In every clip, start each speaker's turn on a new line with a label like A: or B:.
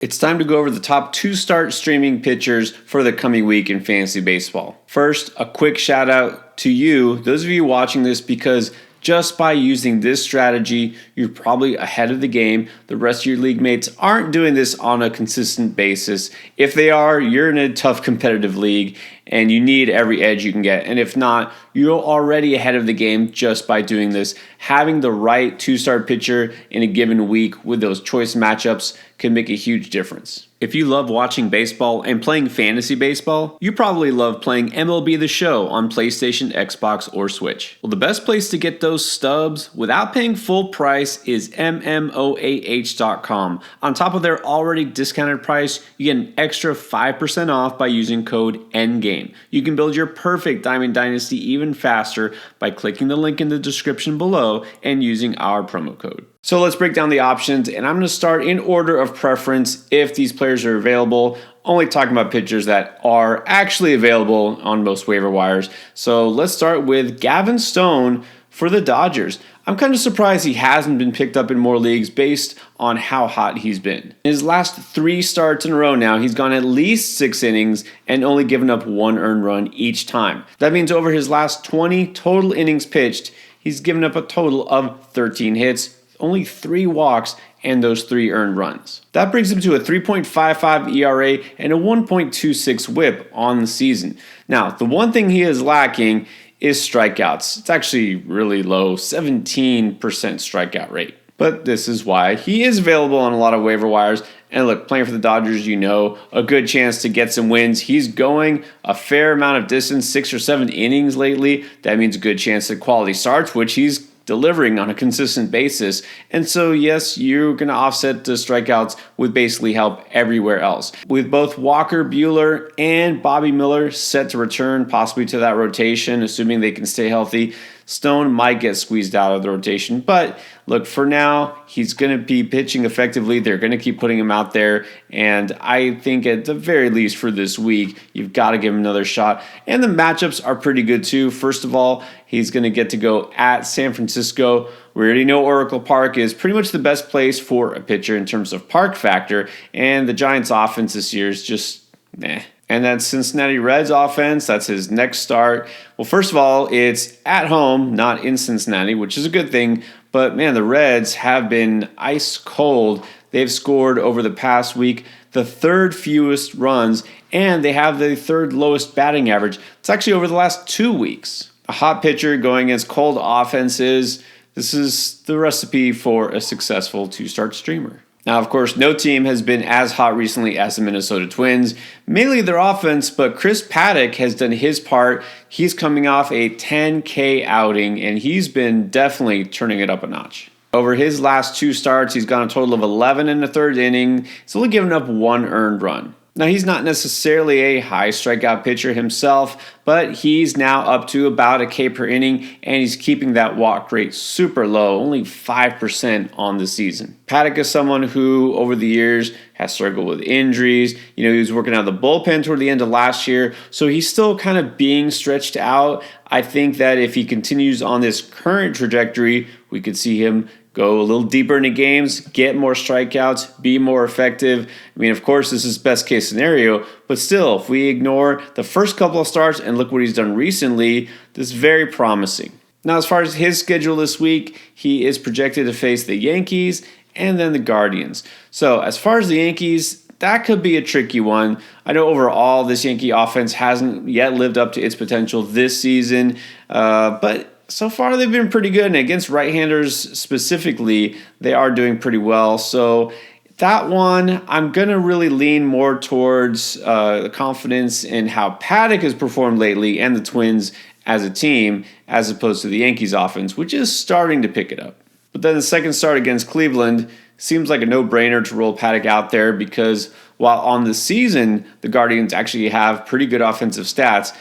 A: It's time to go over the top 2 start streaming pitchers for the coming week in fantasy baseball. First, a quick shout out to you, those of you watching this, because just by using this strategy, you're probably ahead of the game. The rest of your league mates aren't doing this on a consistent basis. If they are, you're in a tough competitive league and you need every edge you can get. And if not, you're already ahead of the game just by doing this. Having the right 2-start pitcher in a given week with those choice matchups can make a huge difference. If you love watching baseball and playing fantasy baseball, you probably love playing MLB The Show on PlayStation, Xbox, or Switch. Well, the best place to get those stubs without paying full price is MMOAH.com. On top of their already discounted price, you get an extra 5% off by using code Endgame. You can build your perfect Diamond Dynasty even faster by clicking the link in the description below and using our promo code. So let's break down the options, and I'm going to start in order of preference if these players are available, only talking about pitchers that are actually available on most waiver wires. So let's start with Gavin Stone for the Dodgers. I'm kind of surprised he hasn't been picked up in more leagues based on how hot he's been. In his last 3 starts in a row now, he's gone at least 6 innings and only given up 1 earned run each time. That means over his last 20 total innings pitched, he's given up a total of 13 hits, only 3 walks, and those 3 earned runs. That brings him to a 3.55 ERA and a 1.26 whip on the season. Now, the one thing he is lacking is strikeouts. It's actually really low, 17% strikeout rate. But this is why he is available on a lot of waiver wires. And look, playing for the Dodgers, a good chance to get some wins. He's going a fair amount of distance, 6 or 7 innings lately. That means a good chance at quality starts, which he's delivering on a consistent basis. And so, yes, you're going to offset the strikeouts with basically help everywhere else. With both Walker Buehler and Bobby Miller set to return possibly to that rotation, assuming they can stay healthy, Stone might get squeezed out of the rotation. But look, for now, he's going to be pitching effectively. They're going to keep putting him out there. And I think at the very least for this week, you've got to give him another shot. And the matchups are pretty good too. First of all, he's going to get to go at San Francisco. We already know Oracle Park is pretty much the best place for a pitcher in terms of park factor. And the Giants' offense this year is just meh. And that Cincinnati Reds offense, that's his next start. Well, first of all, it's at home, not in Cincinnati, which is a good thing. But man, the Reds have been ice cold. They've scored over the past week the 3rd fewest runs, and they have the 3rd lowest batting average. It's actually over the last 2 weeks. A hot pitcher going against cold offenses. This is the recipe for a successful 2-start streamer. Now, of course, no team has been as hot recently as the Minnesota Twins, mainly their offense, but Chris Paddack has done his part. He's coming off a 10K outing, and he's been definitely turning it up a notch. Over his last 2 starts, he's gone a total of 11 in the 3rd inning. He's only given up 1 earned run. Now, he's not necessarily a high strikeout pitcher himself, but he's now up to about a K per inning, and he's keeping that walk rate super low, only 5% on the season. Paddack is someone who, over the years, has struggled with injuries. He was working out of the bullpen toward the end of last year, so he's still kind of being stretched out. I think that if he continues on this current trajectory, we could see him go a little deeper into games, get more strikeouts, be more effective. I mean, of course, this is best case scenario, but still, if we ignore the first couple of starts and look what he's done recently, this is very promising. Now, as far as his schedule this week, he is projected to face the Yankees and then the Guardians. So as far as the Yankees, that could be a tricky one. I know overall this Yankee offense hasn't yet lived up to its potential this season, but so far they've been pretty good, and against right-handers specifically, they are doing pretty well. So that one, I'm going to really lean more towards the confidence in how Paddack has performed lately and the Twins as a team, as opposed to the Yankees offense, which is starting to pick it up. But then the second start against Cleveland seems like a no-brainer to roll Paddack out there because while on the season, the Guardians actually have pretty good offensive stats,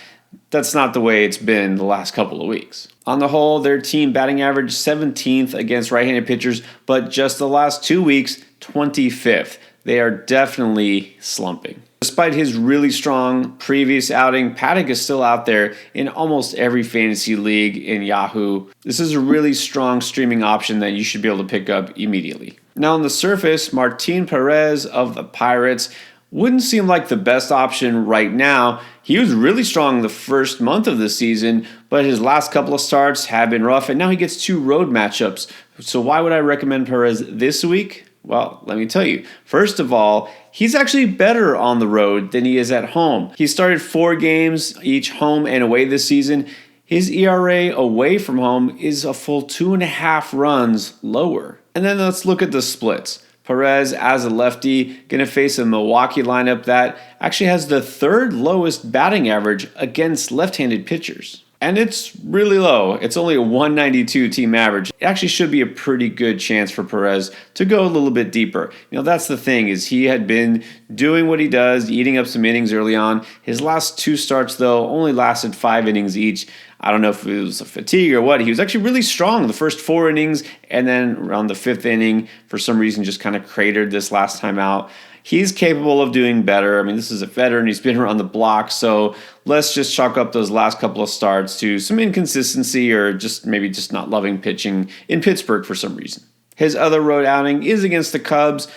A: that's not the way it's been the last couple of weeks. On the whole, their team batting average 17th against right-handed pitchers, but just the last 2 weeks, 25th. They are definitely slumping. Despite his really strong previous outing, Paddack is still out there in almost every fantasy league in Yahoo. This is a really strong streaming option that you should be able to pick up immediately. Now, on the surface, Martin Perez of the Pirates wouldn't seem like the best option right now. He was really strong the first month of the season, but his last couple of starts have been rough, and now he gets 2 road matchups. So why would I recommend Perez this week? Well, let me tell you. First of all, he's actually better on the road than he is at home. He started 4 games, each home and away this season. His ERA away from home is a full 2.5 runs lower. And then let's look at the splits. Perez, as a lefty, going to face a Milwaukee lineup that actually has the 3rd lowest batting average against left-handed pitchers. And it's really low. It's only a 192 team average. It actually should be a pretty good chance for Perez to go a little bit deeper. That's the thing, is he had been doing what he does, eating up some innings early on. His last 2 starts, though, only lasted 5 innings each. I don't know if it was a fatigue or what. He was actually really strong the first 4 innings, and then around the 5th inning, for some reason, just kind of cratered this last time out. He's capable of doing better. I mean, this is a veteran. He's been around the block, so let's just chalk up those last couple of starts to some inconsistency or just maybe just not loving pitching in Pittsburgh for some reason. His other road outing is against the Cubs.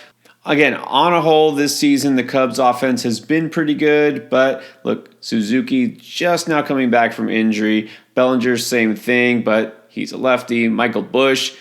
A: Again, on a whole this season, the Cubs offense has been pretty good, but look, Suzuki just now coming back from injury. Bellinger, same thing, but he's a lefty. Michael Busch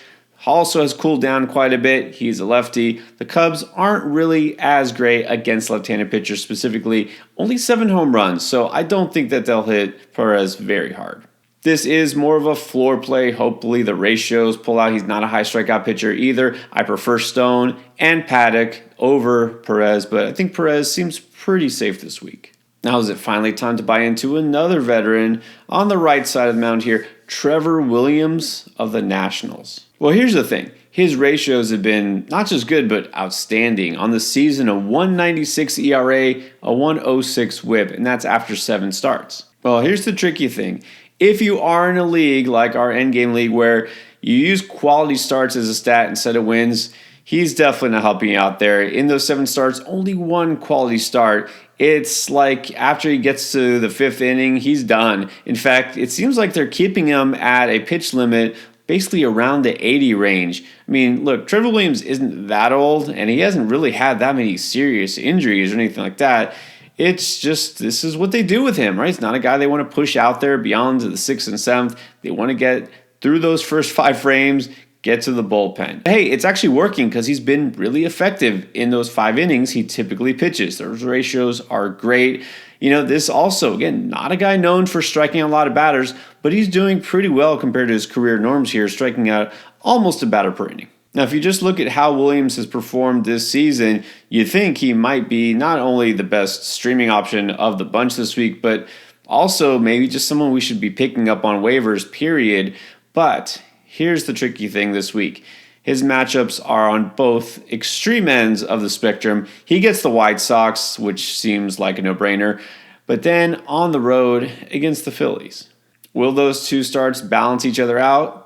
A: also has cooled down quite a bit. He's a lefty. The Cubs aren't really as great against left-handed pitchers specifically. Only 7 home runs, so I don't think that they'll hit Perez very hard. This is more of a floor play. Hopefully the ratios pull out. He's not a high strikeout pitcher either. I prefer Stone and Paddock over Perez, but I think Perez seems pretty safe this week. Now is it finally time to buy into another veteran on the right side of the mound here, Trevor Williams of the Nationals. Well, here's the thing. His ratios have been not just good, but outstanding. On the season, a 196 ERA, a 106 whip, and that's after 7 starts. Well, here's the tricky thing. If you are in a league like our Endgame league where you use quality starts as a stat instead of wins, he's definitely not helping you out there. In those 7 starts, only 1 quality start. It's like after he gets to the 5th inning, he's done. In fact, it seems like they're keeping him at a pitch limit basically around the 80 range. I mean, look, Trevor Williams isn't that old, and he hasn't really had that many serious injuries or anything like that. It's just, this is what they do with him, right? It's not a guy they want to push out there beyond the 6th and 7th. They want to get through those first 5 frames, get to the bullpen. Hey, it's actually working because he's been really effective in those 5 innings he typically pitches. Those ratios are great. This also, again, not a guy known for striking out a lot of batters, but he's doing pretty well compared to his career norms here, striking out almost a batter per inning. Now, if you just look at how Williams has performed this season, you think he might be not only the best streaming option of the bunch this week, but also maybe just someone we should be picking up on waivers, period. But here's the tricky thing this week. His matchups are on both extreme ends of the spectrum. He gets the White Sox, which seems like a no-brainer, but then on the road against the Phillies. Will those 2 starts balance each other out?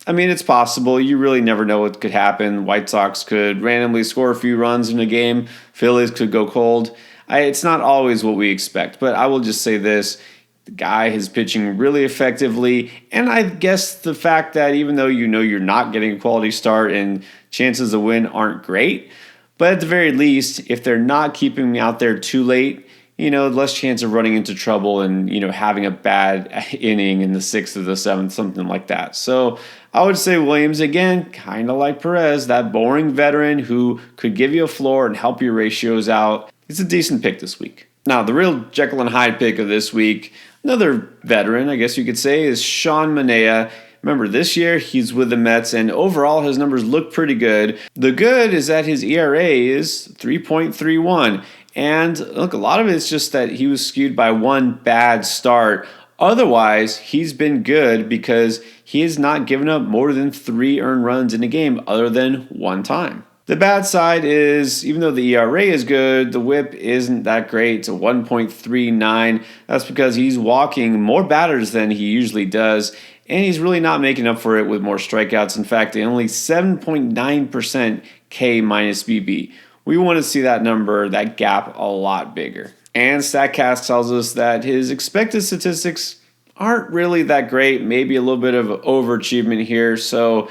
A: I mean, it's possible. You really never know what could happen. White Sox could randomly score a few runs in a game. Phillies could go cold. It's not always what we expect, but I will just say this. The guy is pitching really effectively, and I guess the fact that even though you're not getting a quality start and chances of win aren't great, but at the very least, if they're not keeping me out there too late, less chance of running into trouble and, having a bad inning in the 6th or the 7th, something like that. So I would say Williams, again, kind of like Perez, that boring veteran who could give you a floor and help your ratios out. It's a decent pick this week. Now, the real Jekyll and Hyde pick of this week, another veteran, I guess you could say, is Sean Manaea. Remember, this year he's with the Mets, and overall his numbers look pretty good. The good is that his ERA is 3.31. And look, a lot of it's just that he was skewed by 1 bad start. Otherwise, he's been good because he has not given up more than 3 earned runs in a game other than 1 time. The bad side is, even though the ERA is good, the whip isn't that great. It's a 1.39. That's because he's walking more batters than he usually does, and he's really not making up for it with more strikeouts. In fact, only 7.9% K minus BB. We want to see that number, that gap, a lot bigger. And StatCast tells us that his expected statistics aren't really that great, maybe a little bit of overachievement here. So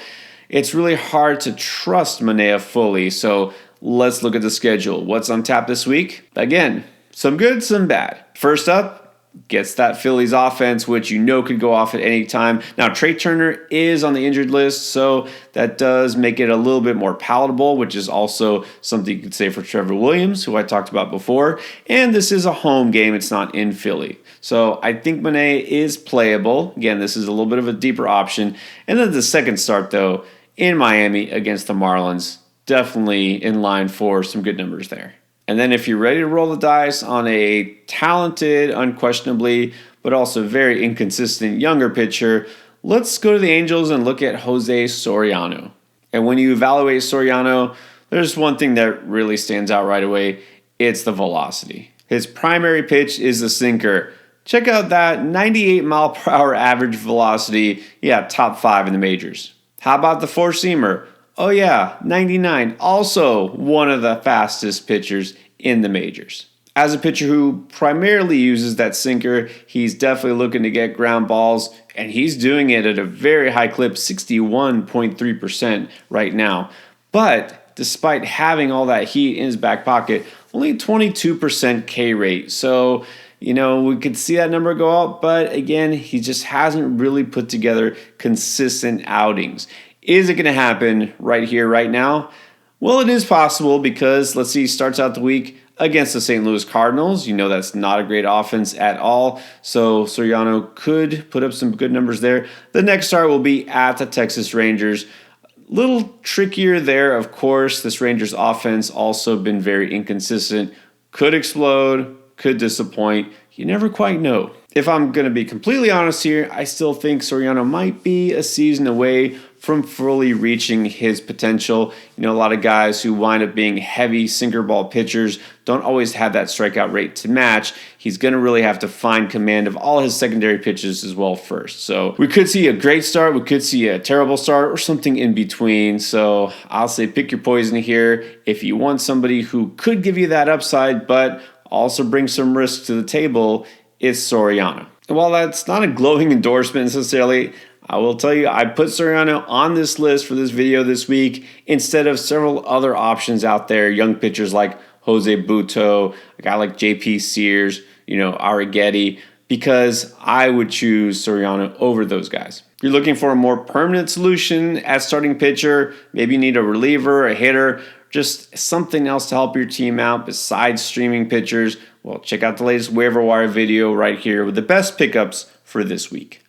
A: it's really hard to trust Manaea fully. So let's look at the schedule. What's on tap this week? Again, some good, some bad. First up, gets that Phillies offense, which you know could go off at any time. Now, Trey Turner is on the injured list, so that does make it a little bit more palatable, which is also something you could say for Trevor Williams, who I talked about before. And this is a home game. It's not in Philly. So I think Manaea is playable. Again, this is a little bit of a deeper option. And then the second start, though, in Miami against the Marlins, definitely in line for some good numbers there. And then if you're ready to roll the dice on a talented, unquestionably, but also very inconsistent younger pitcher, let's go to the Angels and look at Jose Soriano. And when you evaluate Soriano, there's one thing that really stands out right away. It's the velocity. His primary pitch is the sinker. Check out that 98 mile per hour average velocity. Yeah, top 5 in the majors. How about the four-seamer? Oh yeah, 99, also one of the fastest pitchers in the majors. As a pitcher who primarily uses that sinker, he's definitely looking to get ground balls, and he's doing it at a very high clip, 61.3% right now. But despite having all that heat in his back pocket, only 22% K rate. So, we could see that number go up, but again, he just hasn't really put together consistent outings. Is it going to happen right here, right now? Well, it is possible because, let's see, he starts out the week against the St. Louis Cardinals. That's not a great offense at all. So Soriano could put up some good numbers there. The next start will be at the Texas Rangers. Little trickier there, of course. This Rangers offense also been very inconsistent. Could explode, could disappoint. You never quite know. If I'm going to be completely honest here, I still think Soriano might be a season away from fully reaching his potential. A lot of guys who wind up being heavy sinker ball pitchers don't always have that strikeout rate to match. He's going to really have to find command of all his secondary pitches as well first. So we could see a great start, we could see a terrible start, or something in between. So I'll say pick your poison here. If you want somebody who could give you that upside, but also bring some risk to the table, it's Soriano. And while that's not a glowing endorsement necessarily, I will tell you I put Soriano on this list for this video this week instead of several other options out there, young pitchers like Jose Butto, a guy like JP Sears, Arrighetti, because I would choose Soriano over those guys. If you're looking for a more permanent solution as starting pitcher, maybe you need a reliever, a hitter, just something else to help your team out besides streaming pitchers, well, check out the latest waiver wire video right here with the best pickups for this week.